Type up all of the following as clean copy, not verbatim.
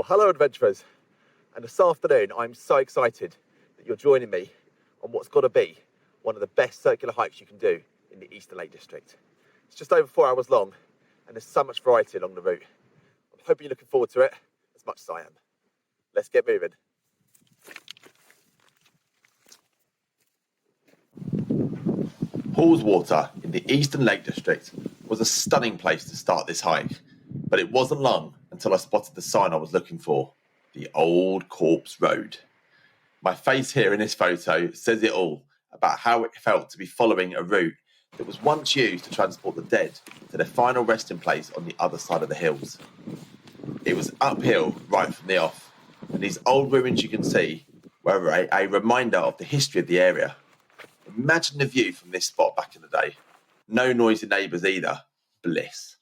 Well, hello adventurers, and this afternoon I'm so excited that you're joining me on what's got to be one of the best circular hikes you can do in the Eastern Lake District. It's just over 4 hours long and there's so much variety along the route. I'm hoping you're looking forward to it as much as I am. Let's get moving. Haweswater in the Eastern Lake District was a stunning place to start this hike, but it wasn't long until I spotted the sign I was looking for, the Old Corpse Road. My face here in this photo says it all about how it felt to be following a route that was once used to transport the dead to their final resting place on the other side of the hills. It was uphill right from the off, and these old ruins you can see were a reminder of the history of the area. Imagine the view from this spot back in the day. No noisy neighbours either. Bliss.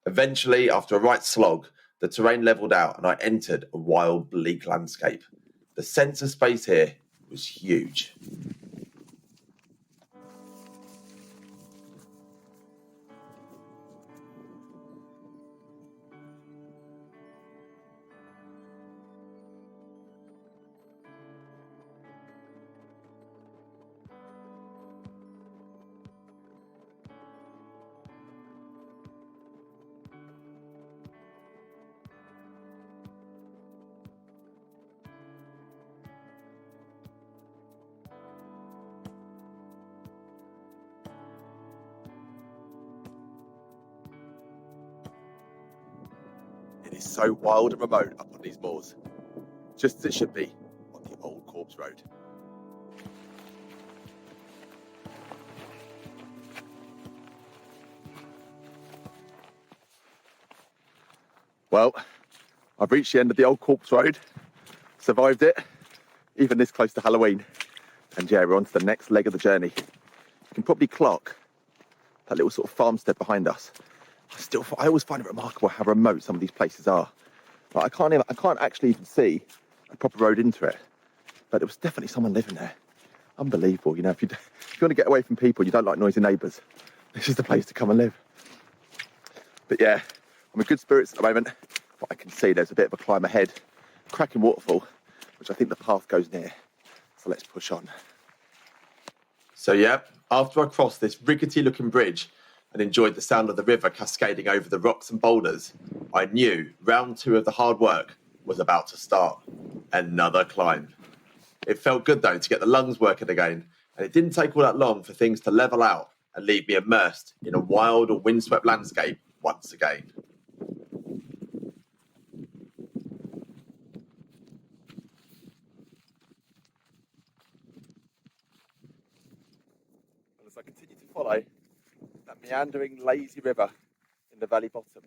Eventually, after a right slog, the terrain levelled out and I entered a wild, bleak landscape. The sense of space here was huge. It is so wild and remote up on these moors, just as it should be on the Old Corpse Road. Well, I've reached the end of the Old Corpse Road, survived it, even this close to Halloween, and yeah, we're on to the next leg of the journey. You can probably clock that little sort of farmstead behind us. I always find it remarkable how remote some of these places are. Like, I can't actually even see a proper road into it, but there was definitely someone living there. Unbelievable, you know, if you want to get away from people, you don't like noisy neighbours, this is the place to come and live. But yeah, I'm in good spirits at the moment, but I can see there's a bit of a climb ahead, cracking waterfall, which I think the path goes near. So let's push on. So yeah, after I crossed this rickety looking bridge and enjoyed the sound of the river cascading over the rocks and boulders, I knew round 2 of the hard work was about to start. Another climb. It felt good though to get the lungs working again, and it didn't take all that long for things to level out and leave me immersed in a wild and windswept landscape once again. And as I continue to follow that meandering, lazy river in the valley bottom,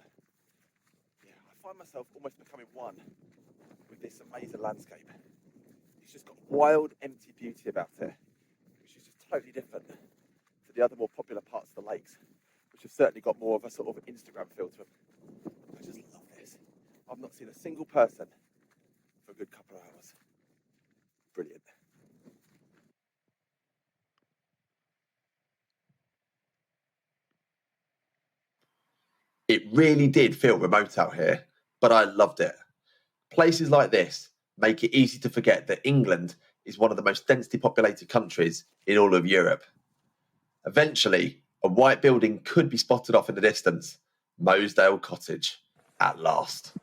I find myself almost becoming one with this amazing landscape. It's just got wild, empty beauty about it, which is just totally different to the other more popular parts of the lakes, which have certainly got more of a sort of Instagram feel to them. I just love this. I've not seen a single person for a good couple of hours. Brilliant. It really did feel remote out here, but I loved it. Places like this make it easy to forget that England is one of the most densely populated countries in all of Europe. Eventually, a white building could be spotted off in the distance. Mosedale Cottage, at last.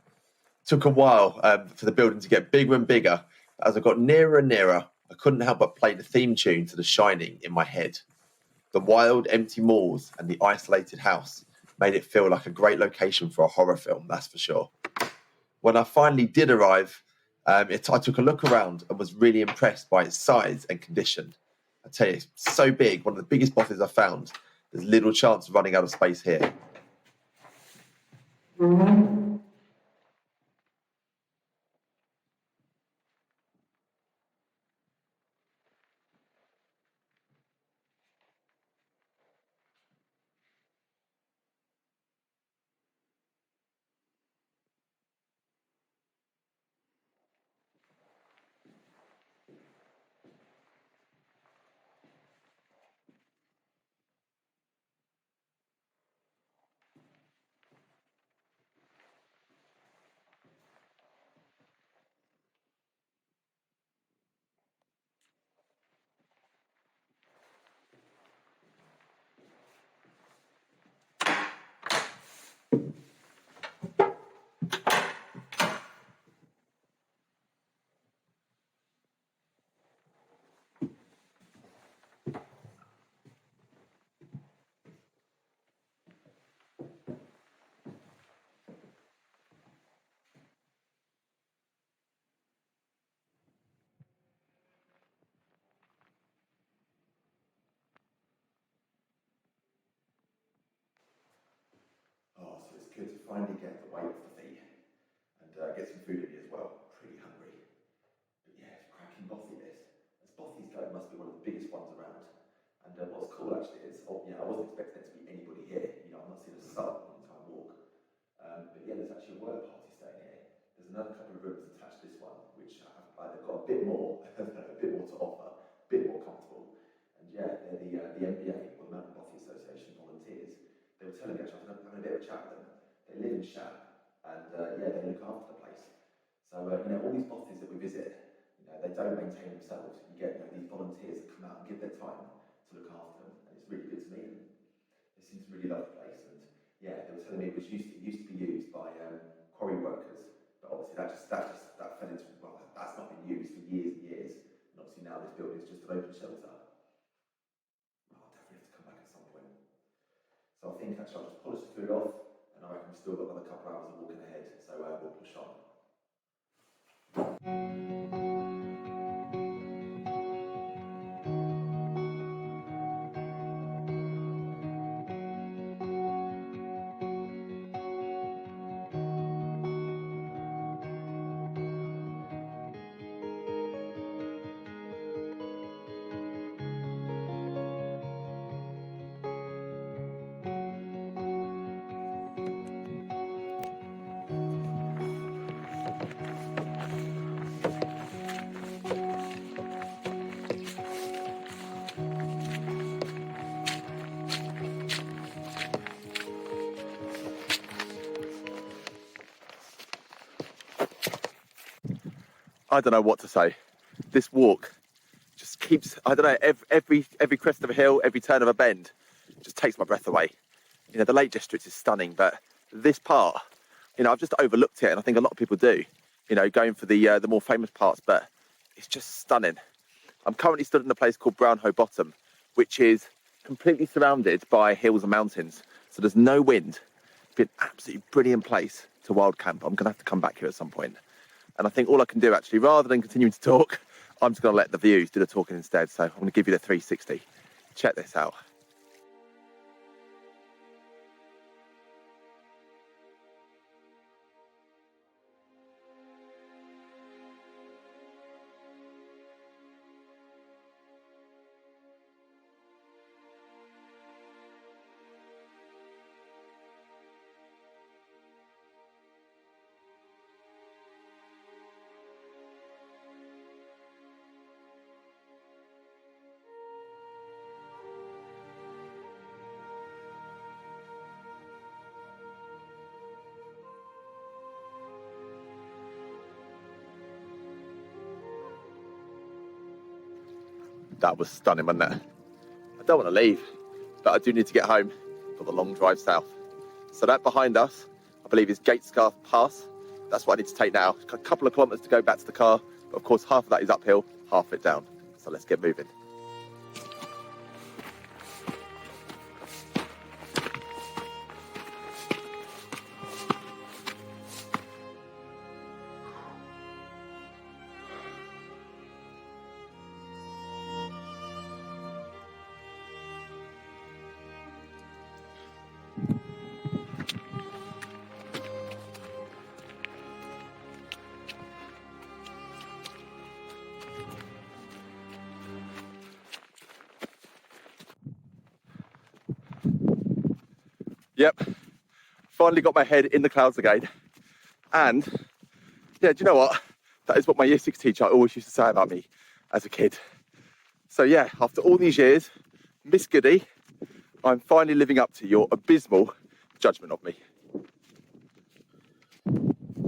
Took a while for the building to get bigger and bigger. As I got nearer and nearer, I couldn't help but play the theme tune to The Shining in my head. The wild, empty moors and the isolated house made it feel like a great location for a horror film, that's for sure. When I finally did arrive, I took a look around and was really impressed by its size and condition. I tell you, it's so big, one of the biggest bothies I've found. There's little chance of running out of space here. finally get the weight off the feet and get some food in me as well. Pretty hungry. But yeah, it's cracking bothy this. As bothies go, it must be one of the biggest ones around. And what's cool actually is, I wasn't expecting there to be anybody here. I've not seen a soul on the entire walk. But yeah, there's actually a work party staying here. There's another couple of rooms attached to this one, which they've got a bit more, a bit more to offer, a bit more comfortable. And yeah, they're the MBA, or the Mountain Bothy Association volunteers. They were telling me, actually, I was having a bit of a chat with them. They live in Shap, and yeah, they look after the place. So all these bothies that we visit, they don't maintain themselves. You get these volunteers that come out and give their time to look after them, and it's really good to meet them. They seem to really love the place, and yeah, they were telling me it used to be used by quarry workers, but obviously that fell into, well, that's not been used for years and years, and obviously now this building is just an open shelter. I'll definitely have to come back at some point. So I think actually I'll just polish the food off, and I reckon we've still got another couple of hours of walking ahead, so we'll push on. I don't know what to say. This walk just keeps, I don't know, every crest of a hill, every turn of a bend, just takes my breath away. The Lake District is stunning, but this part, I've just overlooked it, and I think a lot of people do, going for the more famous parts, but it's just stunning. I'm currently stood in a place called Brownhoe Bottom, which is completely surrounded by hills and mountains. So there's no wind. It's been an absolutely brilliant place to wild camp. I'm gonna have to come back here at some point. And I think all I can do actually, rather than continuing to talk, I'm just gonna let the views do the talking instead. So I'm gonna give you the 360. Check this out. That was stunning, wasn't it? I don't want to leave, but I do need to get home for the long drive south. So that behind us, I believe, is Gatescarth Pass. That's what I need to take now. A couple of kilometres to go back to the car, but of course half of that is uphill, half of it down. So let's get moving. Yep, finally got my head in the clouds again. And yeah, do you know what? That is what my year 6 teacher always used to say about me as a kid. So yeah, after all these years, Miss Goody, I'm finally living up to your abysmal judgment of me.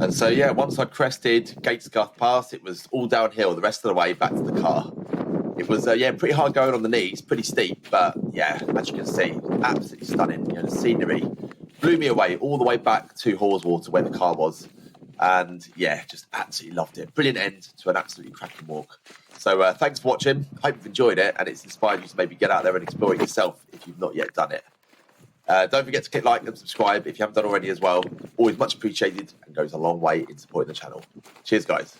And so yeah, once I crested Gatesgarth Pass, it was all downhill the rest of the way back to the car. It was pretty hard going on the knees, pretty steep, but yeah, as you can see, absolutely stunning. The scenery blew me away all the way back to Haweswater where the car was, and yeah, just absolutely loved it. Brilliant end to an absolutely cracking walk. So thanks for watching. Hope you've enjoyed it, and it's inspired you to maybe get out there and explore it yourself if you've not yet done it. Don't forget to click like and subscribe if you haven't done already as well. Always much appreciated and goes a long way in supporting the channel. Cheers, guys.